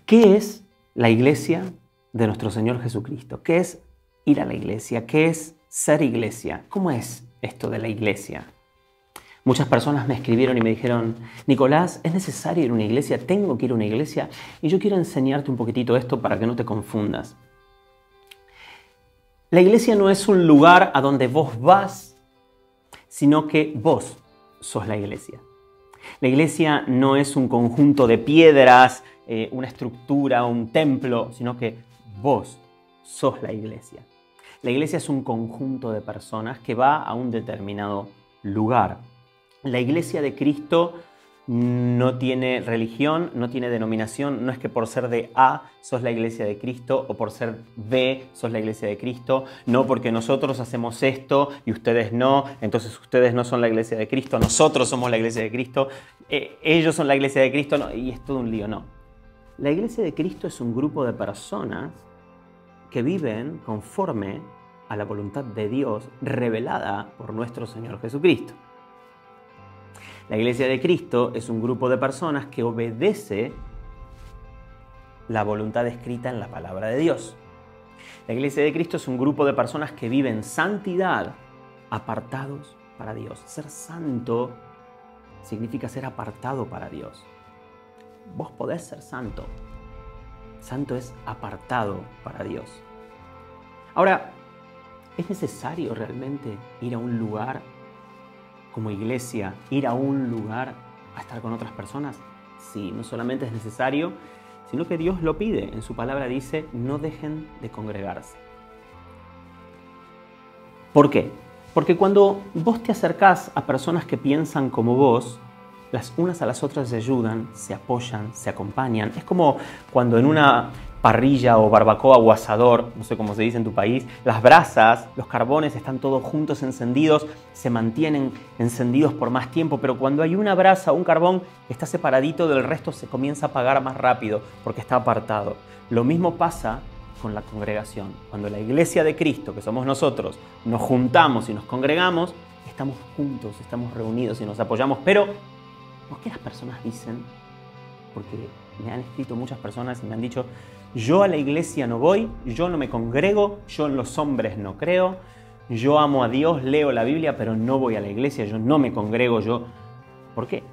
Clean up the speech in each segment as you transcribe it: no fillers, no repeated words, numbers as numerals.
¿Qué es la iglesia de nuestro Señor Jesucristo? ¿Qué es ir a la iglesia? ¿Qué es ser iglesia? ¿Cómo es esto de la iglesia? Muchas personas me escribieron y me dijeron: Nicolás, ¿es necesario ir a una iglesia? ¿Tengo que ir a una iglesia? Y yo quiero enseñarte un poquitito esto para que no te confundas. La iglesia no es un lugar a donde vos vas, sino que vos sos la iglesia. La iglesia no es un conjunto de piedras, una estructura, un templo, sino que vos sos la iglesia. La iglesia es un conjunto de personas que va a un determinado lugar. La iglesia de Cristo no tiene religión, no tiene denominación. No es que por ser de A sos la iglesia de Cristo o por ser B sos la iglesia de Cristo. No porque nosotros hacemos esto y ustedes no, entonces ustedes no son la iglesia de Cristo, nosotros somos la iglesia de Cristo, ellos son la iglesia de Cristo, no, y es todo un lío, no. La iglesia de Cristo es un grupo de personas que viven conforme a la voluntad de Dios revelada por nuestro Señor Jesucristo. La iglesia de Cristo es un grupo de personas que obedece la voluntad escrita en la palabra de Dios. La iglesia de Cristo es un grupo de personas que viven santidad, apartados para Dios. Ser santo significa ser apartado para Dios. Vos podés ser santo. Santo es apartado para Dios. Ahora, ¿es necesario realmente ir a un lugar como iglesia, ir a un lugar a estar con otras personas? Sí, no solamente es necesario, sino que Dios lo pide. En su palabra dice: no dejen de congregarse. ¿Por qué? Porque cuando vos te acercás a personas que piensan como vos, las unas a las otras se ayudan, se apoyan, se acompañan. Es como cuando en una parrilla o barbacoa o asador, no sé cómo se dice en tu país, las brasas, los carbones están todos juntos encendidos, se mantienen encendidos por más tiempo, pero cuando hay una brasa o un carbón que está separadito del resto, se comienza a apagar más rápido porque está apartado. Lo mismo pasa con la congregación. Cuando la iglesia de Cristo, que somos nosotros, nos juntamos y nos congregamos, estamos juntos, estamos reunidos y nos apoyamos, pero ¿por qué las personas dicen? Porque me han escrito muchas personas y me han dicho: yo a la iglesia no voy, yo no me congrego, yo en los hombres no creo, yo amo a Dios, leo la Biblia, pero no voy a la iglesia, yo no me congrego, yo... ¿Por qué?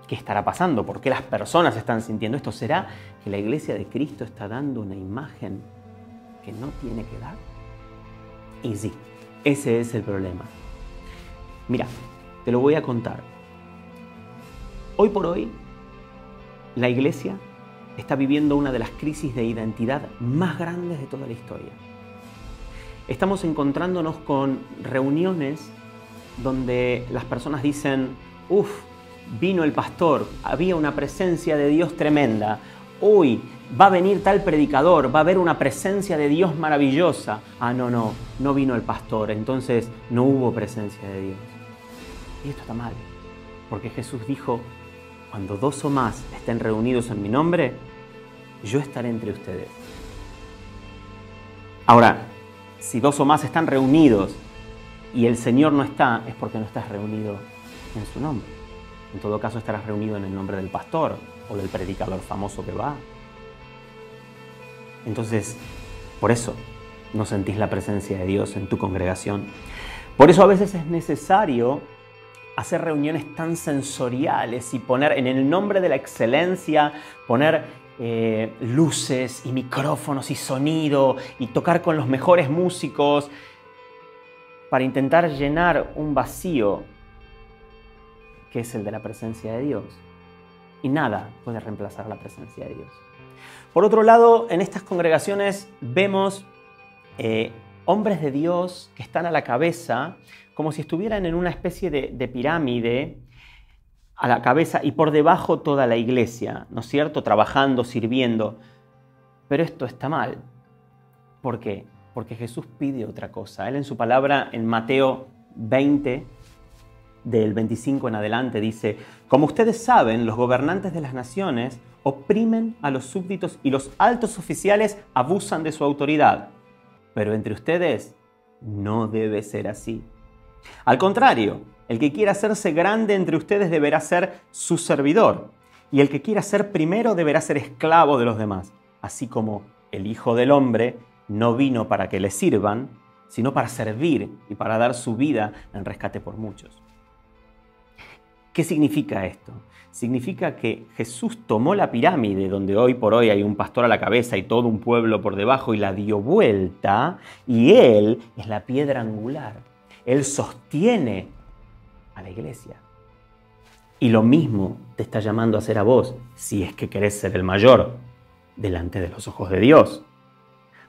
¿Qué estará pasando? ¿Por qué las personas están sintiendo esto? ¿Será que la iglesia de Cristo está dando una imagen que no tiene que dar? Y sí, ese es el problema. Mira, te lo voy a contar. Hoy por hoy, la iglesia está viviendo una de las crisis de identidad más grandes de toda la historia. Estamos encontrándonos con reuniones donde las personas dicen: uff, vino el pastor, había una presencia de Dios tremenda. Uy, va a venir tal predicador, va a haber una presencia de Dios maravillosa. Ah, no vino el pastor, entonces no hubo presencia de Dios. Y esto está mal, porque Jesús dijo: cuando dos o más estén reunidos en mi nombre, yo estaré entre ustedes. Ahora, si dos o más están reunidos y el Señor no está, es porque no estás reunido en su nombre. En todo caso, estarás reunido en el nombre del pastor o del predicador famoso que va. Entonces, por eso no sentís la presencia de Dios en tu congregación. Por eso a veces es necesario hacer reuniones tan sensoriales y poner en el nombre de la excelencia, poner luces y micrófonos y sonido y tocar con los mejores músicos para intentar llenar un vacío que es el de la presencia de Dios. Y nada puede reemplazar la presencia de Dios. Por otro lado, en estas congregaciones vemos hombres de Dios que están a la cabeza, como si estuvieran en una especie de pirámide a la cabeza y por debajo toda la iglesia, ¿no es cierto? Trabajando, sirviendo. Pero esto está mal. ¿Por qué? Porque Jesús pide otra cosa. Él en su palabra, en Mateo 20, del 25 en adelante, dice: como ustedes saben, los gobernantes de las naciones oprimen a los súbditos y los altos oficiales abusan de su autoridad. Pero entre ustedes no debe ser así. Al contrario, el que quiera hacerse grande entre ustedes deberá ser su servidor. Y el que quiera ser primero deberá ser esclavo de los demás, así como el Hijo del Hombre no vino para que le sirvan, sino para servir y para dar su vida en rescate por muchos. ¿Qué significa esto? Significa que Jesús tomó la pirámide, donde hoy por hoy hay un pastor a la cabeza y todo un pueblo por debajo, y la dio vuelta, y Él es la piedra angular. Él sostiene a la iglesia. Y lo mismo te está llamando a hacer a vos, si es que querés ser el mayor, delante de los ojos de Dios.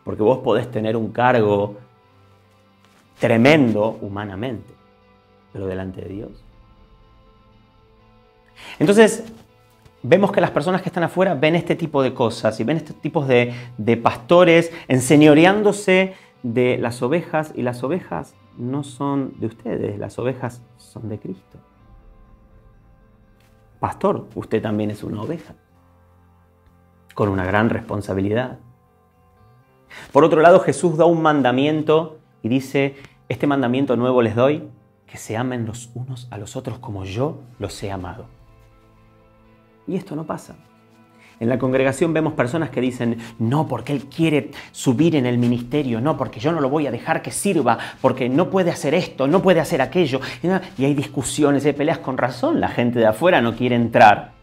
Porque vos podés tener un cargo tremendo humanamente, pero delante de Dios. Entonces, vemos que las personas que están afuera ven este tipo de cosas y ven este tipo de pastores enseñoreándose de las ovejas, y las ovejas no son de ustedes, las ovejas son de Cristo. Pastor, usted también es una oveja, con una gran responsabilidad. Por otro lado, Jesús da un mandamiento y dice: este mandamiento nuevo les doy, que se amen los unos a los otros como yo los he amado. Y esto no pasa. En la congregación vemos personas que dicen: no, porque él quiere subir en el ministerio, no, porque yo no lo voy a dejar que sirva, porque no puede hacer esto, no puede hacer aquello. Y hay discusiones, hay peleas con razón. La gente de afuera no quiere entrar.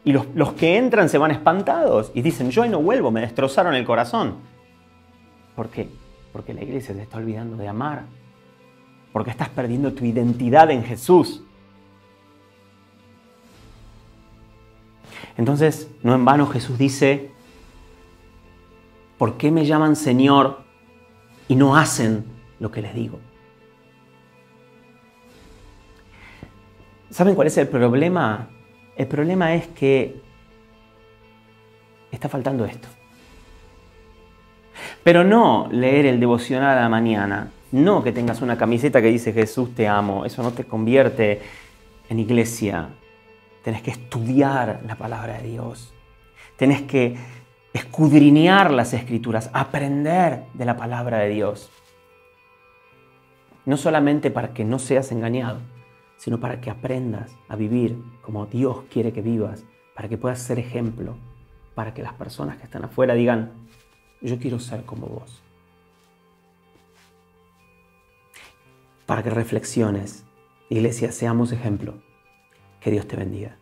Y los que entran se van espantados y dicen: yo no vuelvo, me destrozaron el corazón. ¿Por qué? Porque la iglesia se está olvidando de amar. Porque estás perdiendo tu identidad en Jesús. Entonces, no en vano Jesús dice: ¿por qué me llaman Señor y no hacen lo que les digo? ¿Saben cuál es el problema? El problema es que está faltando esto. Pero no leer el devocional a la mañana, no que tengas una camiseta que dice Jesús te amo, eso no te convierte en iglesia. Tenés que estudiar la palabra de Dios. Tenés que escudriñar las Escrituras, aprender de la palabra de Dios. No solamente para que no seas engañado, sino para que aprendas a vivir como Dios quiere que vivas, para que puedas ser ejemplo, para que las personas que están afuera digan: yo quiero ser como vos. Para que reflexiones, iglesia, seamos ejemplo. Que Dios te bendiga.